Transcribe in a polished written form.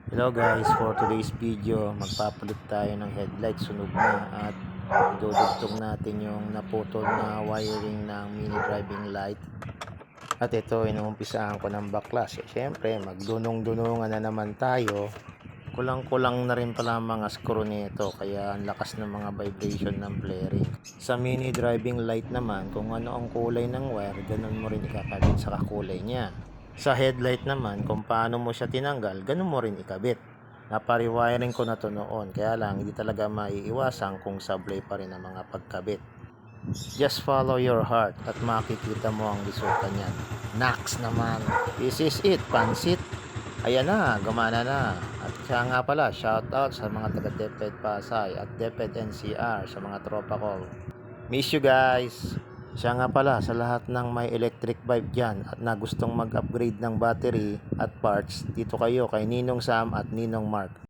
Hello guys, for today's video magpapalit tayo ng headlight, sunog na, at idudugtong natin yung naputol na wiring ng mini driving light. At ito, inuumpisaan ko ng baklas. Siyempre magdunong-dunungan na naman tayo. Kulang-kulang na rin pala ang mga screw nito, kaya ang lakas ng mga vibration ng flaring. Sa mini driving light naman, kung ano ang kulay ng wire, ganun mo rin ikakabit sa kakulay niya. Sa headlight naman, kung paano mo siya tinanggal, ganun mo rin ikabit. Napariwiring ko na to noon, kaya lang hindi talaga maiiwasan kung sablay pa rin ang mga pagkabit. Just follow your heart at makikita mo ang resulta niyan. Next naman, this is it, pansit. Ayan na, gumana na. At siya nga pala, shoutout sa mga taga DepEd Pasay at DepEd NCR, sa mga tropa ko. Miss you guys! Siya nga pala, sa lahat ng may electric bike dyan at na gustong mag-upgrade ng battery at parts, dito kayo kay Ninong Sam at Ninong Mark.